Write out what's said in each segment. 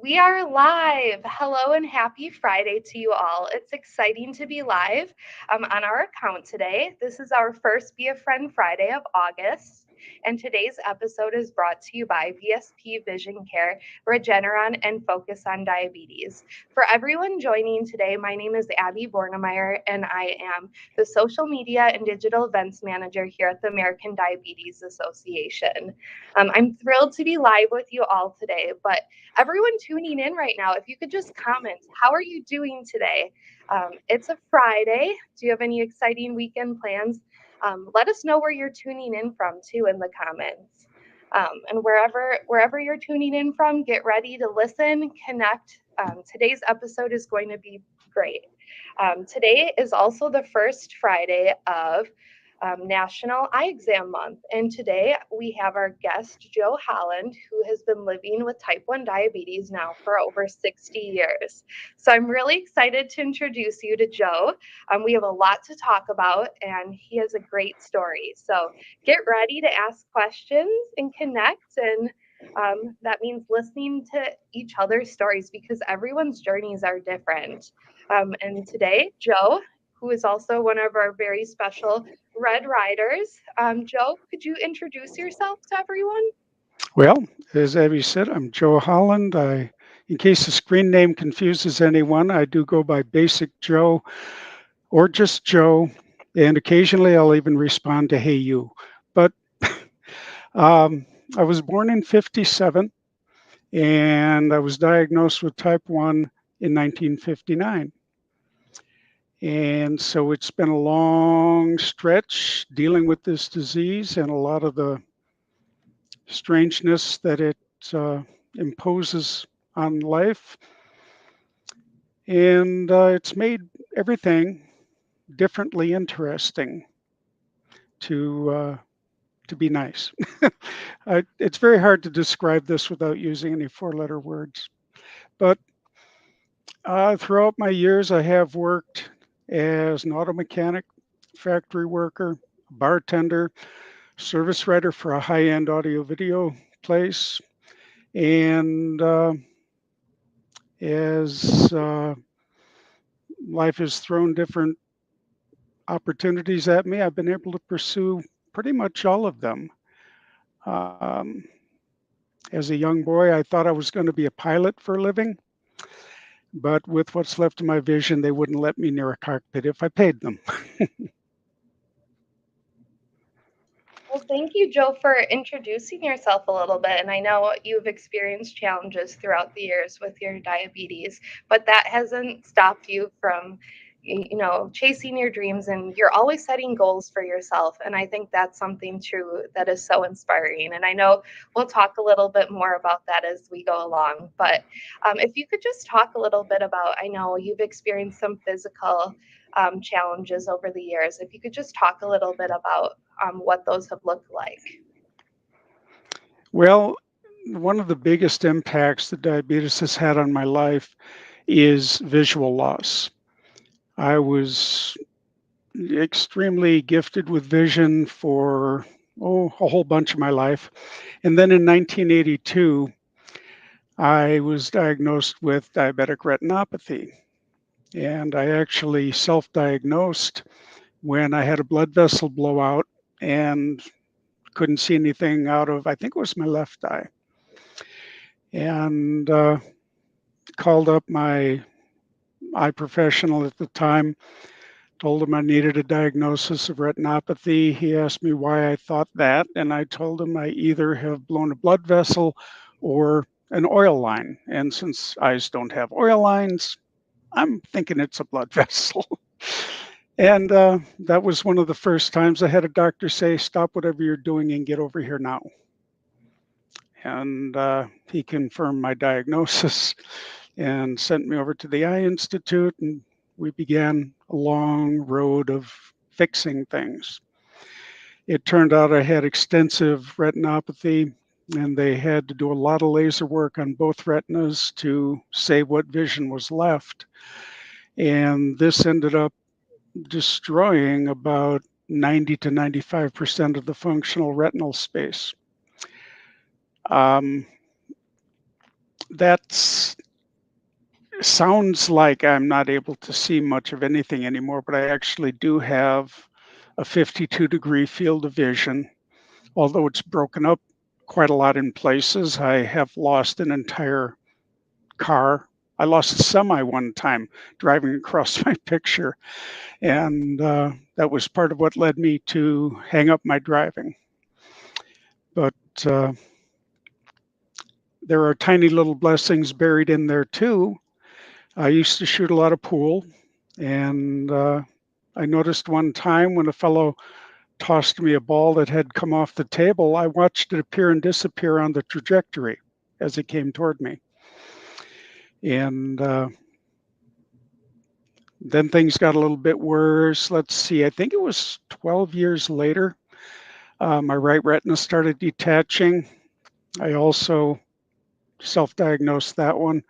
We are live. Hello and happy Friday to you all. It's exciting to be live on our account today. This is our first Be a Friend Friday of August. And today's episode is brought to you by VSP Vision Care, Regeneron, and Focus on Diabetes. For everyone joining today, my name is Abby Bornemeyer, and I am the Social Media and Digital Events Manager here at the American Diabetes Association. I'm thrilled to be live with you all today, but everyone tuning in right now, if you could just comment, how are you doing today? It's a Friday. Do you have any exciting weekend plans? Let us know where you're tuning in from too in the comments. And wherever you're tuning in from, get ready to listen, connect. Today's episode is going to be great. Today is also the first Friday of National Eye Exam Month. And today we have our guest, Joe Holland, who has been living with type 1 diabetes now for over 60 years. So I'm really excited to introduce you to Joe. We have a lot to talk about, and he has a great story. So get ready to ask questions and connect. And that means listening to each other's stories because everyone's journeys are different. And today, Joe, who is also one of our very special Red Riders. Joe, could you introduce yourself to everyone? Well, as Abby said, I'm Joe Holland. In case the screen name confuses anyone, I do go by Basic Joe or just Joe, and occasionally I'll even respond to Hey You. But um, I was born in '57, and I was diagnosed with type 1 in 1959. And so it's been a long stretch dealing with this disease and a lot of the strangeness that it uh, imposes on life. And it's made everything differently interesting to uh, to be nice. It's very hard to describe this without using any four-letter words. But throughout my years, I have worked as an auto mechanic, factory worker, bartender, service writer for a high-end audio video place, and as life has thrown different opportunities at me, I've been able to pursue pretty much all of them. Um, as a young boy, I thought I was going to be a pilot for a living, but with what's left of my vision, they wouldn't let me near a cockpit if I paid them. Well, thank you, Joe, for introducing yourself a little bit. And I know you've experienced challenges throughout the years with your diabetes, but that hasn't stopped you from, chasing your dreams. And you're always setting goals for yourself. And I think that's something true that is so inspiring. And I know we'll talk a little bit more about that as we go along. But if you could just talk a little bit about, I know you've experienced some physical challenges over the years. If you could just talk a little bit about what those have looked like. Well, one of the biggest impacts that diabetes has had on my life is visual loss. I was extremely gifted with vision for a whole bunch of my life. And then in 1982, I was diagnosed with diabetic retinopathy. And I actually self diagnosed when I had a blood vessel blowout and couldn't see anything out of, I think it was my left eye. And called up my eye professional at the time, told him I needed a diagnosis of retinopathy. He asked me why I thought that, and I told him I either have blown a blood vessel or an oil line. And since eyes don't have oil lines, I'm thinking it's a blood vessel. And that was one of the first times I had a doctor say, "Stop whatever you're doing and get over here now." And he confirmed my diagnosis and sent me over to the Eye Institute, and we began a long road of fixing things. It turned out I had extensive retinopathy, and they had to do a lot of laser work on both retinas to save what vision was left. And this ended up destroying about 90 to 95% of the functional retinal space. Um, That's sounds like I'm not able to see much of anything anymore, but I actually do have a 52-degree field of vision. Although it's broken up quite a lot in places, I have lost an entire car. I lost a semi one time driving across my picture, and that was part of what led me to hang up my driving. But uh, there are tiny little blessings buried in there too. I used to shoot a lot of pool, and I noticed one time when a fellow tossed me a ball that had come off the table, I watched it appear and disappear on the trajectory as it came toward me. And then things got a little bit worse. Let's see, I think it was 12 years later, my right retina started detaching. I also self diagnosed that one.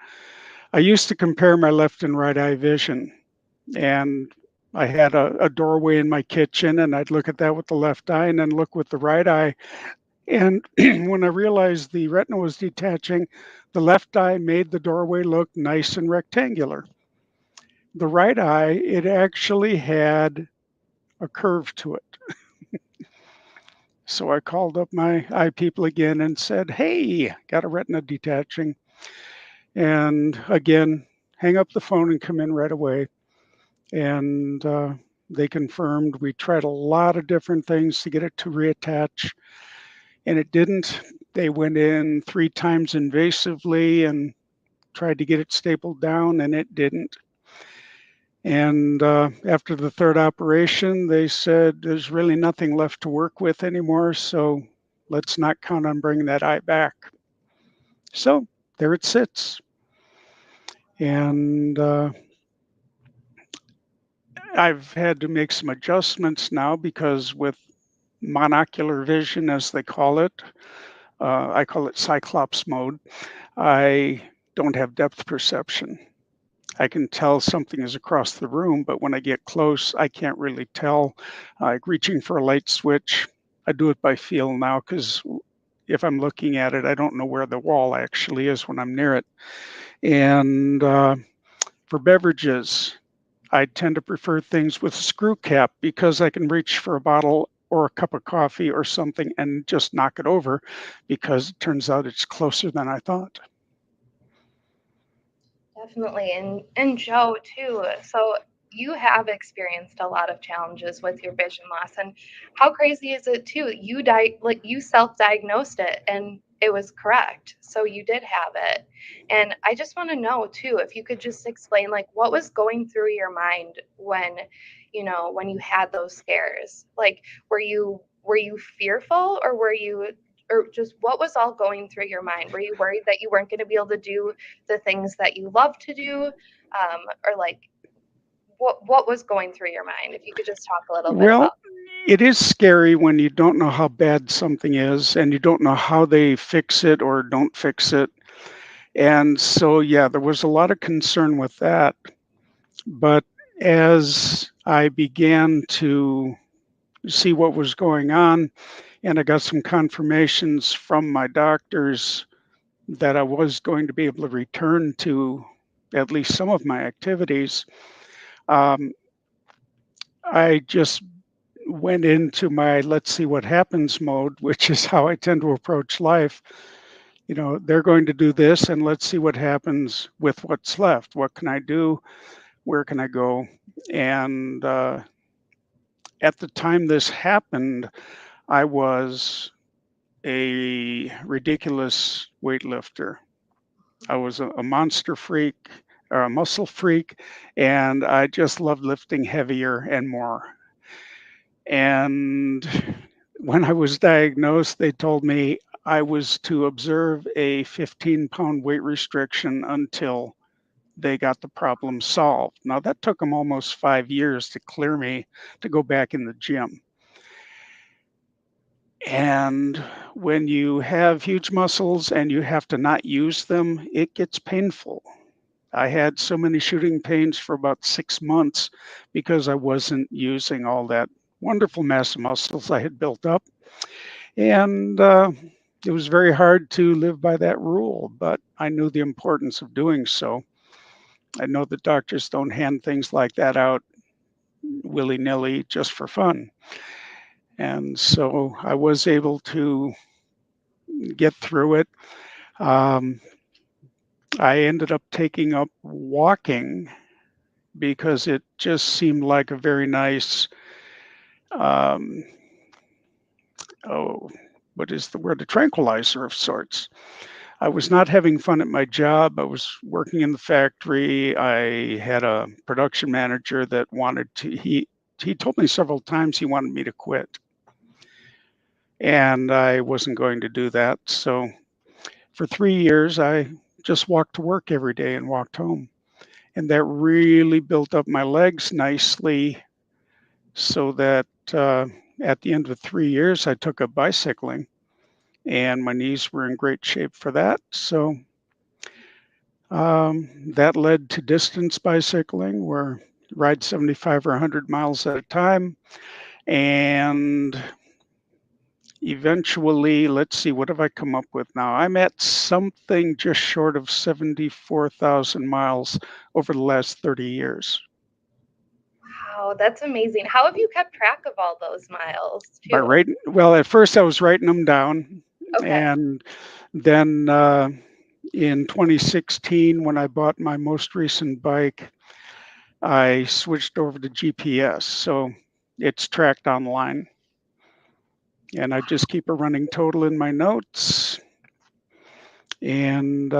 I used to compare my left and right eye vision, and I had a doorway in my kitchen, and I'd look at that with the left eye and then look with the right eye. And when I realized the retina was detaching, the left eye made the doorway look nice and rectangular. The right eye, it actually had a curve to it. So I called up my eye people again and said, "Hey, got a retina detaching." And again, hang up the phone and come in right away. And they confirmed. We tried a lot of different things to get it to reattach, and it didn't. They went in 3 times invasively and tried to get it stapled down, and it didn't. And after the third operation, they said there's really nothing left to work with anymore, so let's not count on bringing that eye back. So there it sits. And I've had to make some adjustments now because with monocular vision, as they call it, I call it cyclops mode, I don't have depth perception. I can tell something is across the room, but when I get close, I can't really tell. Like reaching for a light switch, I do it by feel now because if I'm looking at it, I don't know where the wall actually is when I'm near it. And for beverages, I tend to prefer things with a screw cap because I can reach for a bottle or a cup of coffee or something and just knock it over because it turns out it's closer than I thought. Definitely. And Joe too. So you have experienced a lot of challenges with your vision loss, and how crazy is it too? You self-diagnosed it and it was correct. So you did have it. And I just want to know too if you could just explain like what was going through your mind when, when you had those scares. Like were you fearful, or were you, or just what was all going through your mind? Were you worried that you weren't going to be able to do the things that you love to do, or like what was going through your mind? If you could just talk a little bit Well, about. it is scary when you don't know how bad something is and you don't know how they fix it or don't fix it. And so, yeah, there was a lot of concern with that. But as I began to see what was going on, and I got some confirmations from my doctors that I was going to be able to return to at least some of my activities, um, I just went into my let's see what happens mode, which is how I tend to approach life. They're going to do this, and let's see what happens with what's left. What can I do? Where can I go? And at the time this happened, I was a ridiculous weightlifter. I was a monster freak or a muscle freak, and I just loved lifting heavier and more. And when I was diagnosed, they told me I was to observe a 15-pound weight restriction until they got the problem solved. Now, that took them almost 5 years to clear me to go back in the gym. And when you have huge muscles and you have to not use them, it gets painful. I had so many shooting pains for about 6 months because I wasn't using all that wonderful mass of muscles I had built up. And it was very hard to live by that rule, but I knew the importance of doing so. I know that doctors don't hand things like that out willy nilly just for fun. And so I was able to get through it. Um, I ended up taking up walking because it just seemed like a very nice, um, oh, what is the word? A tranquilizer of sorts. I was not having fun at my job. I was working in the factory. I had a production manager that wanted to, he told me several times he wanted me to quit. And I wasn't going to do that. So for 3 years, I just walked to work every day and walked home. And that really built up my legs nicely so that at the end of 3 years, I took up bicycling and my knees were in great shape for that. So that led to distance bicycling where you ride 75 or 100 miles at a time. And eventually, let's see, what have I come up with now? I'm at something just short of 74,000 miles over the last 30 years. Wow, that's amazing. How have you kept track of all those miles By too? writing, well, at first I was writing them down. Okay. And then in 2016, when I bought my most recent bike, I switched over to GPS. So it's tracked online. And I just keep a running total in my notes. And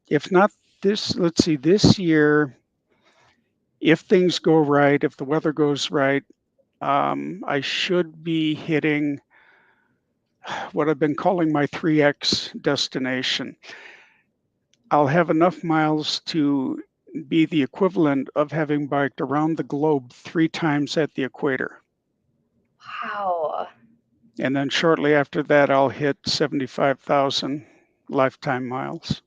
if not this, let's see, this year, if things go right, if the weather goes right, I should be hitting what I've been calling my 3X destination. I'll have enough miles to be the equivalent of having biked around the globe 3 times at the equator. Wow. And then shortly after that, I'll hit 75,000 lifetime miles.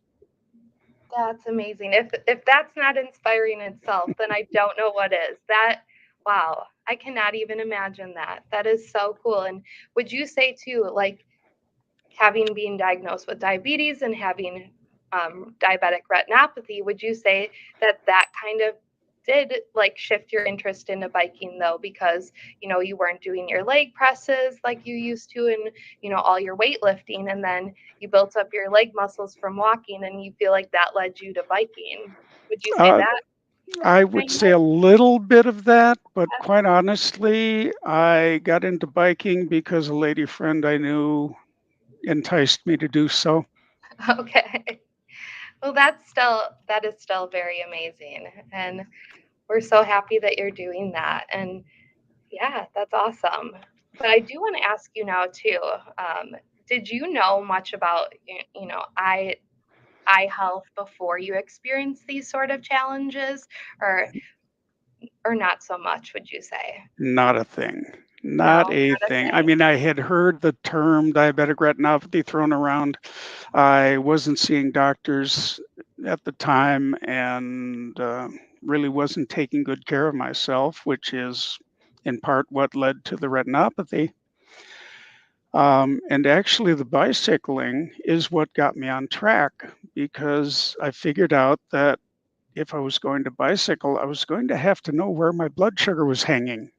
That's amazing. If that's not inspiring itself, then I don't know what is. That wow, I cannot even imagine that. That is so cool. And would you say too, like having been diagnosed with diabetes and having diabetic retinopathy, would you say that that kind of did like shift your interest into biking though, because you weren't doing your leg presses like you used to, and all your weightlifting, and then you built up your leg muscles from walking, and you feel like that led you to biking? Would you say Uh, that I would kind say a of? little bit of that, but quite honestly, I got into biking because a lady friend I knew enticed me to do so. Okay. Well, that is still very amazing, and we're so happy that you're doing that. And yeah, that's awesome. But I do want to ask you now too. Did you know much about eye health before you experienced these sort of challenges, or not so much? Would you say Not a thing. Not no, a not a thing. I thing? mean, I had heard the term diabetic retinopathy thrown around. I wasn't seeing doctors at the time and really wasn't taking good care of myself, which is in part what led to the retinopathy. And actually, the bicycling is what got me on track because I figured out that if I was going to bicycle, I was going to have to know where my blood sugar was hanging.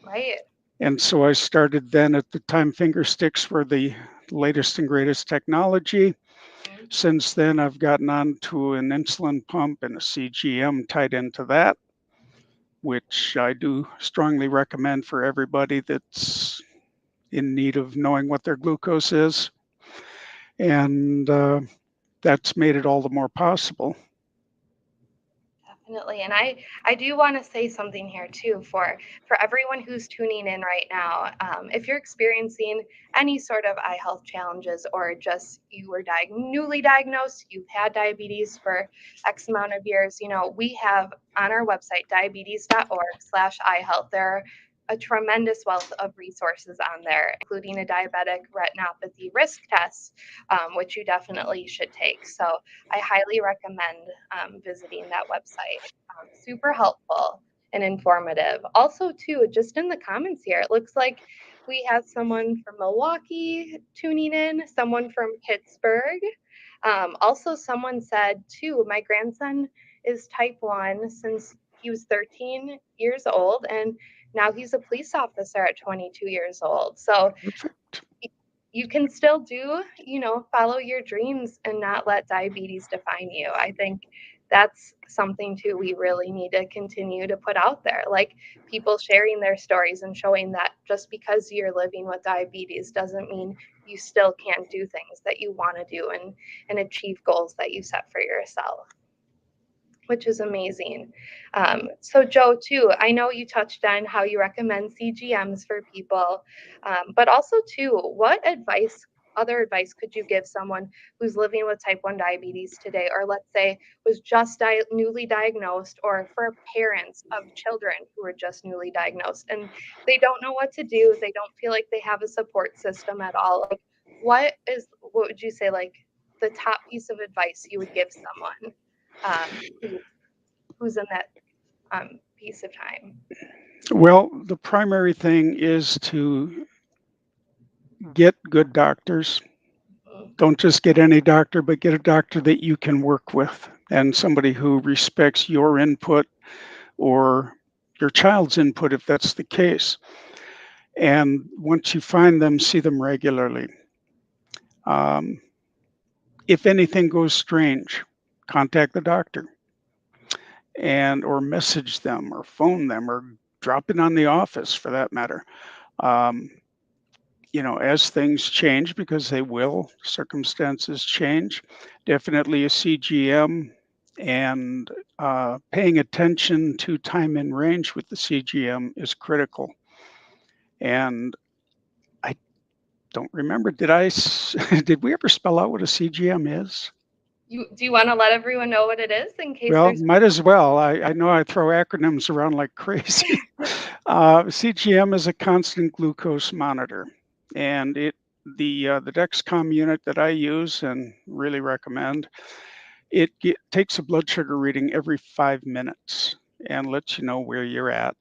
Right. And so I started then at the time, finger sticks were the latest and greatest technology. Mhm. Since then, I've gotten onto an insulin pump and a CGM tied into that, which I do strongly recommend for everybody that's in need of knowing what their glucose is. And that's made it all the more possible. Definitely. And I do want to say something here too for everyone who's tuning in right now. If you're experiencing any sort of eye health challenges, or just you were newly diagnosed, you've had diabetes for X amount of years, we have on our website diabetes.org/eye health. There are a tremendous wealth of resources on there, including a diabetic retinopathy risk test, which you definitely should take. So I highly recommend visiting that website. Super helpful and informative. Also, too, just in the comments here, it looks like We have someone from Milwaukee tuning in, someone from Pittsburgh. Also, someone said, too, my grandson is type 1 since he was 13 years old, and now he's a police officer at 22 years old. So Perfect. you can still do, follow your dreams and not let diabetes define you. I think that's something too we really need to continue to put out there. Like people sharing their stories and showing that just because you're living with diabetes doesn't mean you still can't do things that you want to do and achieve goals that you set for yourself, which is amazing. So, Joe, too, I know you touched on how you recommend CGMs for people, but also, too, what other advice could you give someone who's living with type 1 diabetes today, or let's say was just newly diagnosed, or for parents of children who are just newly diagnosed and they don't know what to do? They don't feel like they have a support system at all. Like, what would you say, like, the top piece of advice you would give someone? Who's in that piece of time. Well, the primary thing is to get good doctors. Mm. Don't just get any doctor, but get a doctor that you can work with and somebody who respects your input or your child's input if that's the case. And once you find them, see them regularly. Um, if anything goes strange, contact the doctor and or message them or phone them or drop in on the office for that matter. Um, as things change, because they will, circumstances change, definitely a CGM and paying attention to time in range with the CGM is critical. And I don't remember, did we ever spell out what a CGM is? Do you want to let everyone know what it is in case Well, there's might as well. I know I throw acronyms around like crazy. CGM is a constant glucose monitor, and the Dexcom unit that I use and really recommend, takes a blood sugar reading every 5 minutes and lets you know where you're at.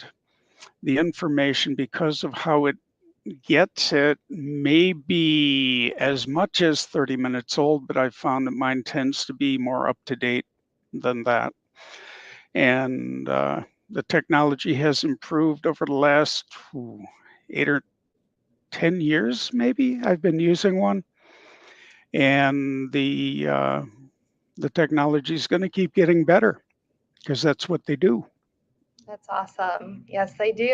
The information, because of how it gets it, may be as much as 30 minutes old, but I've found that mine tends to be more up to date than that. And the technology has improved over the last 8 or 10 years, maybe. I've been using one, and the technology is going to keep getting better because that's what they do. That's awesome. Yes, I do.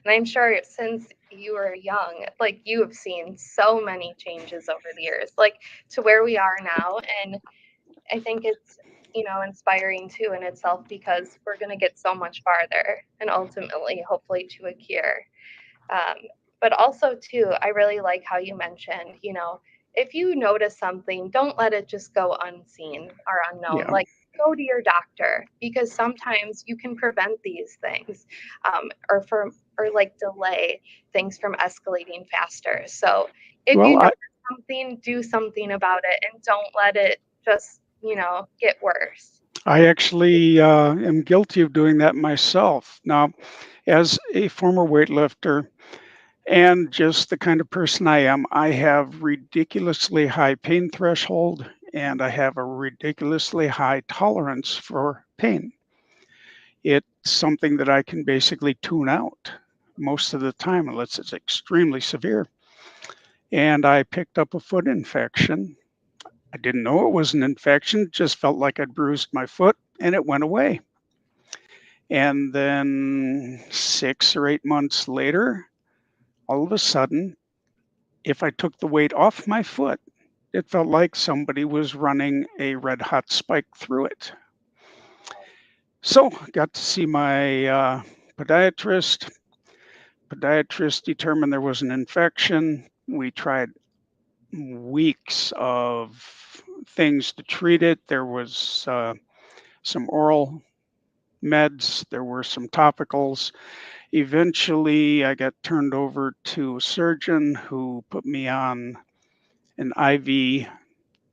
And I'm sure since you were young, like you have seen so many changes over the years, like to where we are now. And I think it's, inspiring too in itself because we're going to get so much farther and ultimately, hopefully, to a cure. Um, but also, too, I really like how you mentioned, if you notice something, don't let it just go unseen or unknown. Yeah. Like, go to your doctor because sometimes you can prevent these things, or like delay things from escalating faster. So if you Well, notice something, do something about it and don't let it just, get worse. I actually am guilty of doing that myself. Now, as a former weightlifter and just the kind of person I am, I have ridiculously high pain threshold and I have a ridiculously high tolerance for pain. It's something that I can basically tune out most of the time unless it's extremely severe. And I picked up a foot infection. I didn't know it was an infection, just felt like I'd bruised my foot and it went away. And then 6 or 8 months later, all of a sudden, if I took the weight off my foot, it felt like somebody was running a red hot spike through it. So, got to see my podiatrist. Podiatrist determined there was an infection. We tried weeks of things to treat it. There was some oral meds, there were some topicals. Eventually, I got turned over to a surgeon who put me on an IV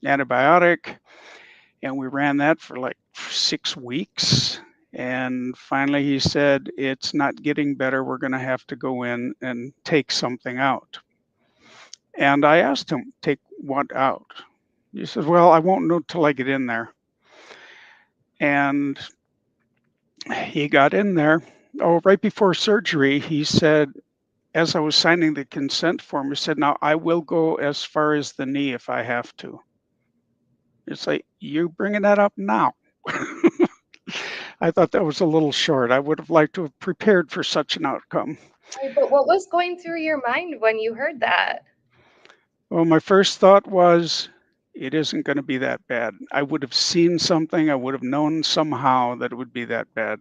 antibiotic, and we ran that for like 6 weeks. And finally, he said, "It's not getting better. We're going to have to go in and take something out." And I asked him, "Take what out?" He says, "Well, I won't know till I get in there." And he got in there. Oh, right before surgery, he said, as I was signing the consent form, he said, "Now I will go as far as the knee if I have to." It's like, you bringing that up now? I thought that was a little short. I would have liked to have prepared for such an outcome. Right, but what was going through your mind when you heard that? Well, my first thought was, it isn't going to be that bad. I would have seen something, I would have known somehow that it would be that bad.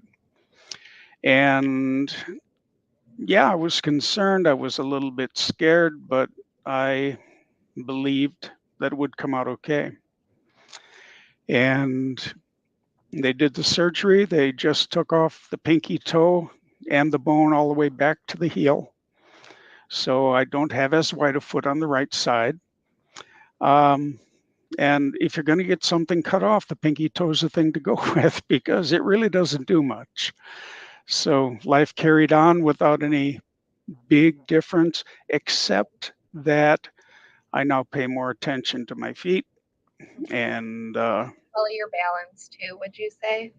And yeah, I was concerned. I was a little bit scared, but I believed that it would come out okay. And they did the surgery. They just took off the pinky toe and the bone all the way back to the heel. So I don't have as wide a foot on the right side. Um, and if you're going to get something cut off, the pinky toe is the thing to go with because it really doesn't do much. So life carried on without any big difference, except that I now pay more attention to my feet, and Well, your balance too, would you say?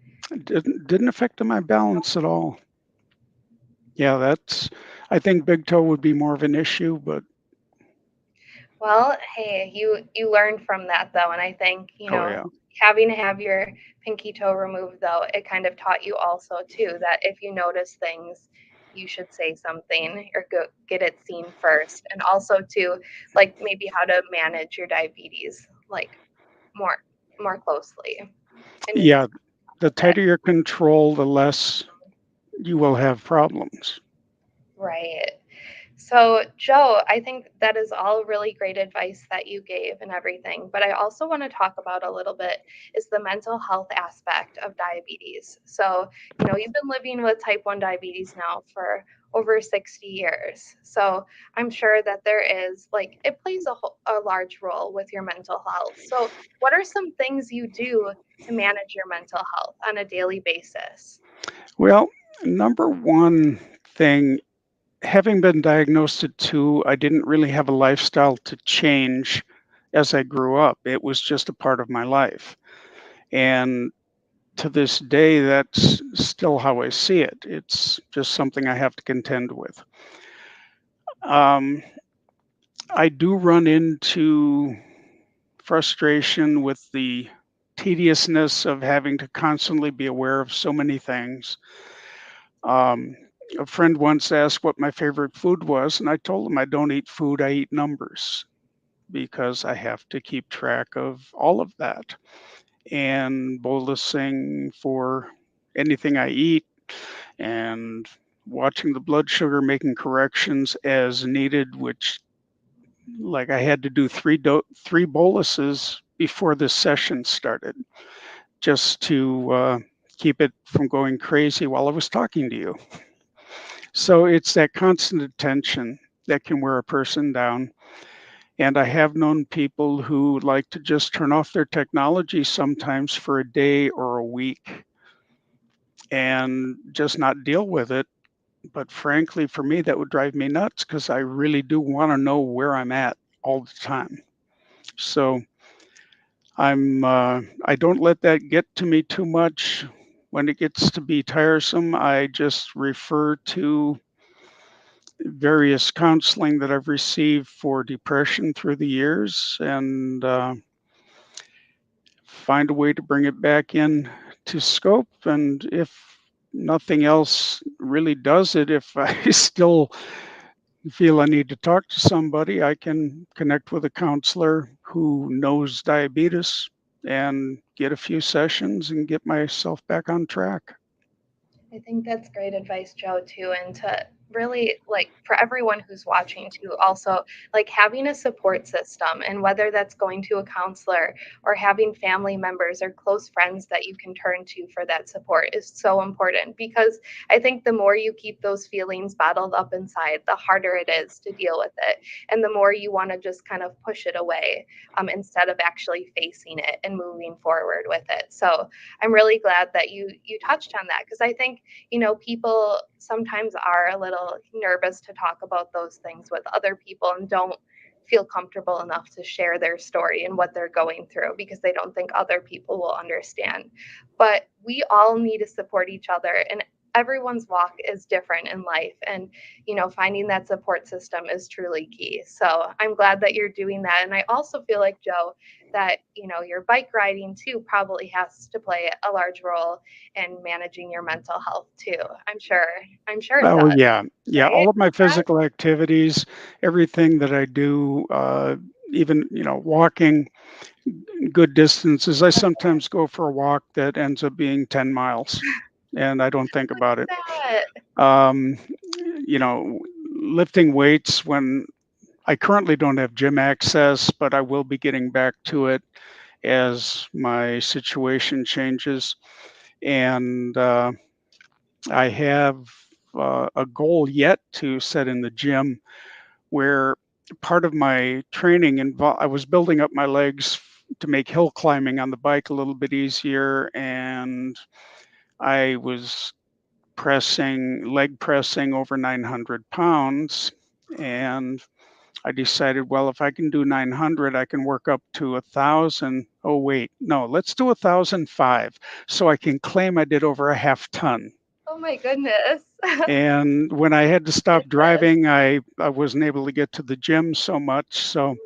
didn't affect my balance at all. Yeah, that's. I think big toe would be more of an issue, but Well, hey, you learned from that though, and I think, oh yeah, having to have your pinky toe removed though, it kind of taught you also too that if you notice things, you should say something or go get it seen first, and also too, like maybe how to manage your diabetes like more more closely. And you yeah. The that tighter your control, the less you will have problems. right. So, Joe, I think that is all really great advice that you gave and everything. But I also want to talk about a little bit is the mental health aspect of diabetes. So, you've been living with type 1 diabetes now for over 60 years. So, I'm sure that there is like it plays a large role with your mental health. So, what are some things you do to manage your mental health on a daily basis? Well, number one thing, having been diagnosed at 2, I didn't really have a lifestyle to change as I grew up. It was just a part of my life. And to this day, that's still how I see it. It's just something I have to contend with. Um, I do run into frustration with the tediousness of having to constantly be aware of so many things. Um, a friend once asked what my favorite food was, and I told him I don't eat food, I eat numbers because I have to keep track of all of that. And bolusing for anything I eat and watching the blood sugar, making corrections as needed, which like I had to do three boluses before this session started just to keep it from going crazy while I was talking to you. So it's that constant attention that can wear a person down. And I have known people who like to just turn off their technology sometimes for a day or a week and just not deal with it. But frankly, for me, that would drive me nuts because I really do want to know where I'm at all the time. So I don't let that get to me too much. When it gets to be tiresome, I just refer to various counseling that I've received for depression through the years and find a way to bring it back in to scope. And if nothing else really does it, if I still feel I need to talk to somebody, I can connect with a counselor who knows diabetes and get a few sessions and get myself back on track. I think that's great advice, Joe, too. And to really, like, for everyone who's watching too, also, like, having a support system, and whether that's going to a counselor or having family members or close friends that you can turn to for that support is so important, because I think the more you keep those feelings bottled up inside, the harder it is to deal with it, and the more you want to just kind of push it away, instead of actually facing it and moving forward with it. So I'm really glad that you touched on that, because I think, people sometimes are a little nervous to talk about those things with other people and don't feel comfortable enough to share their story and what they're going through, because they don't think other people will understand. But we all need to support each other, and everyone's walk is different in life, and finding that support system is truly key. So I'm glad that you're doing that. And I also feel like, Joe, that your bike riding too probably has to play a large role in managing your mental health too. I'm sure it Oh, does, yeah. Yeah, right? all of my physical activities, everything that I do, even, walking good distances. I sometimes go for a walk that ends up being 10 miles, and I don't think Look about it. at that. Um, you know, lifting weights when I currently don't have gym access, but I will be getting back to it as my situation changes. And I have a goal yet to set in the gym where part of my training I was building up my legs to make hill climbing on the bike a little bit easier, and I was leg pressing over 900 pounds. And I decided, well, if I can do 900, I can work up to 1,000. Oh, wait, no, let's do 1,005 so I can claim I did over a half ton. Oh my goodness. And when I had to stop Goodness. driving, I wasn't able to get to the gym so much. So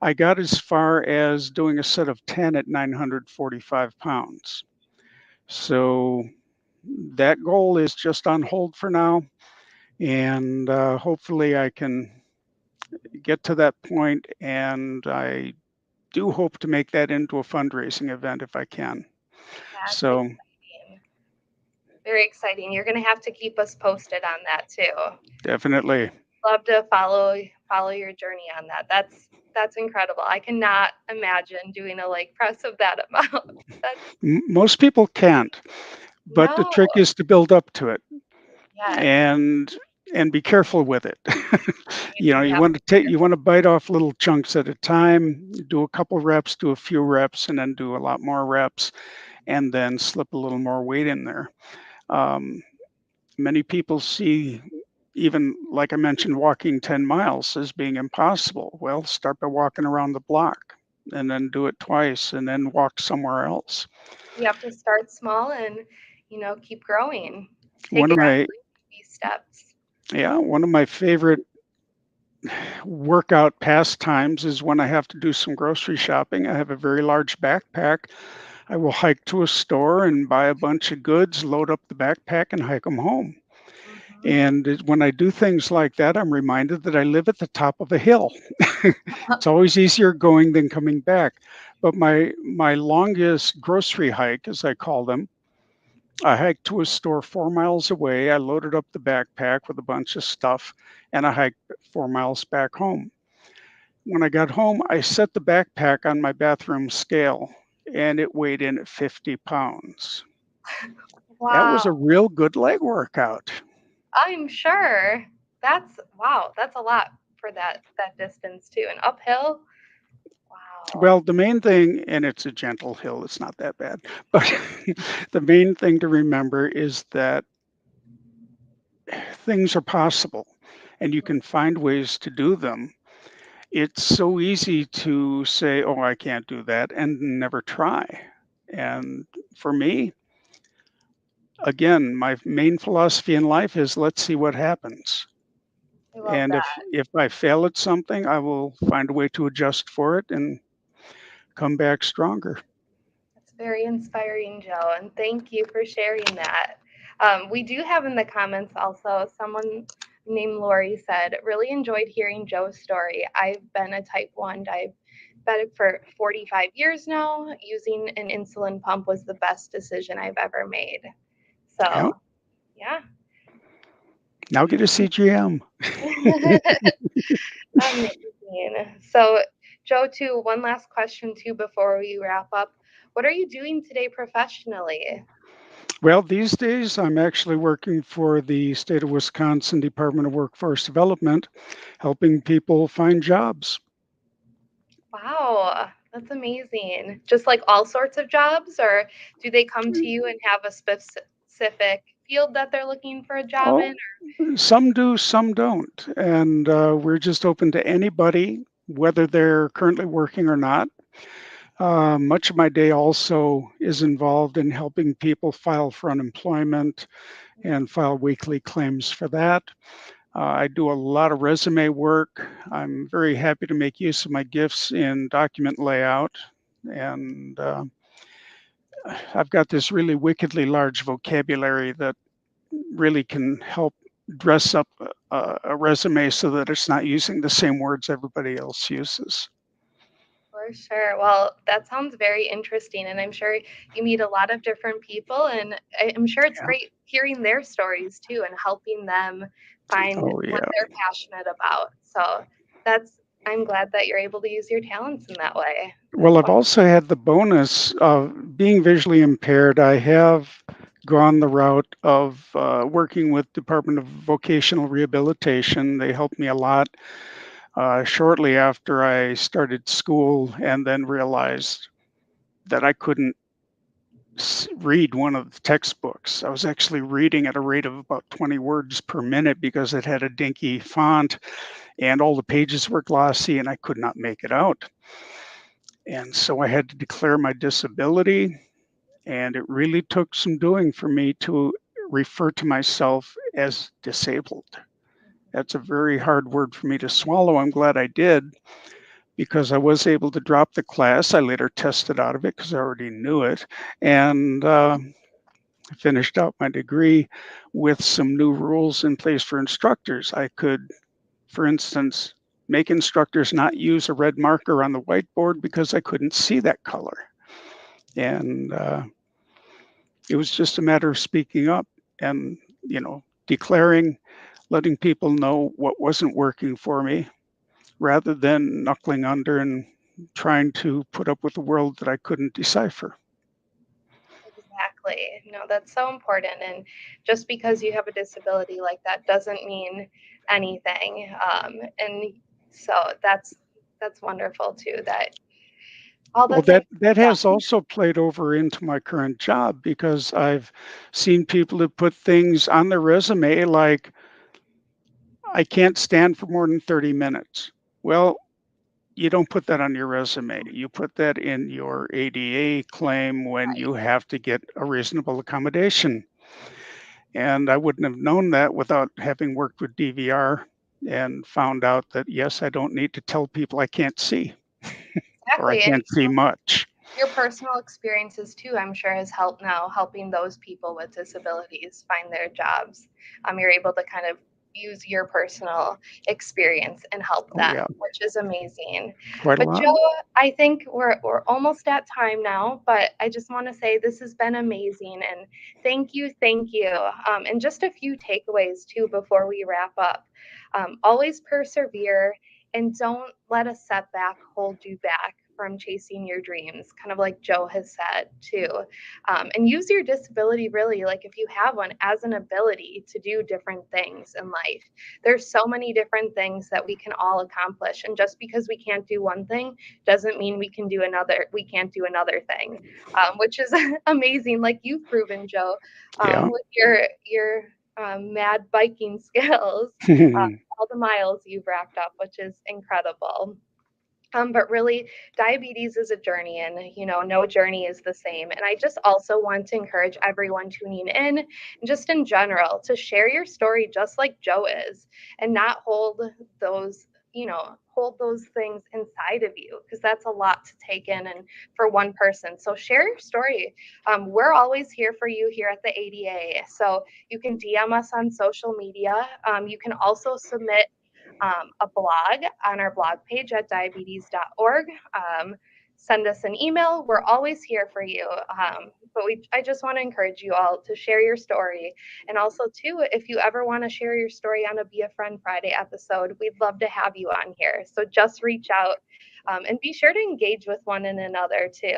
I got as far as doing a set of 10 at 945 pounds. So that goal is just on hold for now. And hopefully I can get to that point. And I do hope to make that into a fundraising event if I can. That's So exciting. Very exciting. You're going to have to keep us posted on that too. definitely. Love to follow your journey on that. That's incredible. I cannot imagine doing a leg press of that amount. That's Most people can't, but the no. trick is to build up to it. Yes. and and be careful with it. You do You have want to to be you want to bite off little chunks at a time, do a couple reps, do a few reps, and then do a lot more reps, and then slip a little more weight in there. Um, Many people see, even like I mentioned, walking 10 miles as being impossible. Well, start by walking around the block and then do it twice and then walk somewhere else. you have to start small and keep growing. Take One it of on my baby steps. Yeah, one of my favorite workout pastimes is when I have to do some grocery shopping. I have a very large backpack. I will hike to a store and buy a bunch of goods, load up the backpack, and hike them home. Hmm. And when I do things like that, I'm reminded that I live at the top of a hill. It's always easier going than coming back. But my longest grocery hike, as I call them, I hiked to a store 4 miles away. I loaded up the backpack with a bunch of stuff, and I hiked 4 miles back home. When I got home, I set the backpack on my bathroom scale and it weighed in at 50 pounds. That Wow. was a real good leg workout. I'm sure. That's wow. That's a lot for that distance too. And uphill. Wow. Well, the main thing, and it's a gentle hill, it's not that bad, but the main thing to remember is that things are possible and you can find ways to do them. It's so easy to say, oh, I can't do that, and never try. And for me, again, my main philosophy in life is let's see what happens. I love And that. if I fail at something, I will find a way to adjust for it and come back stronger. That's very inspiring, Joe, and thank you for sharing that. We do have in the comments also someone named Lori said, really enjoyed hearing Joe's story. I've been a type 1 diabetic for 45 years now. Using an insulin pump was the best decision I've ever made. Yeah. So, yeah, Now get a CGM. Amazing. So, Joe, too, one last question, too, before we wrap up. What are you doing today professionally? Well, these days I'm actually working for the state of Wisconsin Department of Workforce Development, helping people find jobs. Wow, that's amazing. Just like all sorts of jobs, or do they come to you and have a specific field that they're looking for a job Oh, in? some do, some don't. And we're just open to anybody, whether they're currently working or not. Much of my day also is involved in helping people file for unemployment and file weekly claims for that. I do a lot of resume work. I'm very happy to make use of my gifts in document layout. And I've got this really wickedly large vocabulary that really can help dress up a resume so that it's not using the same words everybody else uses. For sure. Well, that sounds very interesting, and I'm sure you meet a lot of different people, and I'm sure it's Yeah. great hearing their stories too and helping them find Oh, what yeah. they're passionate about. So that's I'm glad that you're able to use your talents in that way. Well, That's I've also had the bonus of being visually impaired. I have gone the route of working with Department of Vocational Rehabilitation. They helped me a lot shortly after I started school, and then realized that I couldn't read one of the textbooks. I was actually reading at a rate of about 20 words per minute because it had a dinky font and all the pages were glossy and I could not make it out. And so I had to declare my disability, and it really took some doing for me to refer to myself as disabled. That's a very hard word for me to swallow. I'm glad I did because I was able to drop the class. I later tested out of it because I already knew it. And finished out my degree with some new rules in place for instructors. I could, for instance, make instructors not use a red marker on the whiteboard because I couldn't see that color. And it was just a matter of speaking up and, declaring, letting people know what wasn't working for me rather than knuckling under and trying to put up with a world that I couldn't decipher. exactly. No, that's so important. And just because you have a disability like that doesn't mean anything. And so that's wonderful too. That all the Well, things that you've has also played over into my current job because I've seen people who put things on their resume like, "I can't stand for more than 30 minutes." Well, you don't put that on your resume. You put that in your ADA claim when done. you have to get a reasonable accommodation. And I wouldn't have known that without having worked with DVR and found out that, yes, I don't need to tell people I can't see or I Exactly. And can't see much. your personal experiences too, I'm sure, has helped now helping those people with disabilities find their jobs. You're able to kind of use your personal experience and help Oh, them, yeah, which is amazing. quite a But lot. Joe, I think we're almost at time now, but I just want to say this has been amazing and thank you, thank you. And just a few takeaways too before we wrap up. Always persevere and don't let a setback hold you back from chasing your dreams, kind of like Joe has said too. And use your disability really, like if you have one, as an ability to do different things in life. There's so many different things that we can all accomplish. And just because we can't do one thing doesn't mean we can't do another thing, which is amazing, like you've proven, Joe, Yeah. with your mad biking skills, all the miles you've racked up, which is incredible. But really, diabetes is a journey, and no journey is the same. And I just also want to encourage everyone tuning in, and just in general, to share your story just like Joe is, and not hold those things inside of you because that's a lot to take in and for one person. So share your story. We're always here for you here at the ADA. So you can DM us on social media. You can also submit a blog on our blog page at diabetes.org. send us an email. We're always here for you. I just want to encourage you all to share your story. And also, too, if you ever want to share your story on a Be a Friend Friday episode, we'd love to have you on here. So just reach out and be sure to engage with one another, too.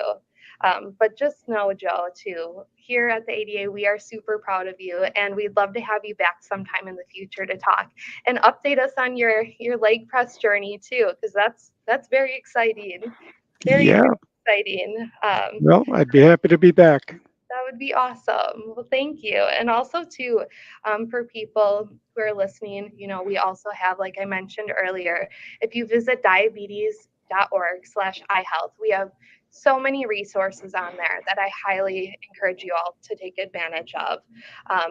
But just know, Joe, too, here at the ADA, we are super proud of you, and we'd love to have you back sometime in the future to talk and update us on your leg press journey too, because that's very exciting, very Yeah. exciting. Well, I'd be happy to be back. That would be awesome. Well, thank you. And also, too, for people who are listening, we also have, like I mentioned earlier, if you visit diabetes.org/iHealth, we have so many resources on there that I highly encourage you all to take advantage of.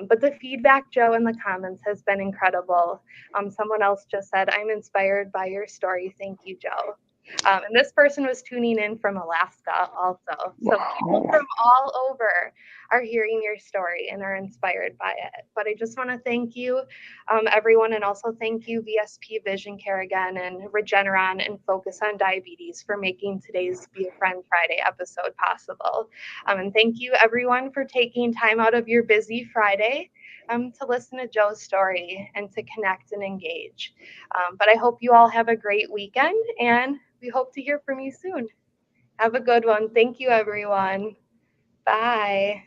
But the feedback, Joe, in the comments has been incredible. Someone else just said, I'm inspired by your story. Thank you, Joe. And this person was tuning in from Alaska also. So people Wow. from all over are hearing your story and are inspired by it. But I just want to thank you, everyone, and also thank you, VSP Vision Care again, and Regeneron and Focus on Diabetes for making today's Be a Friend Friday episode possible. And thank you, everyone, for taking time out of your busy Friday to listen to Joe's story and to connect and engage. But I hope you all have a great weekend, and we hope to hear from you soon. Have a good one. Thank you, everyone. Bye.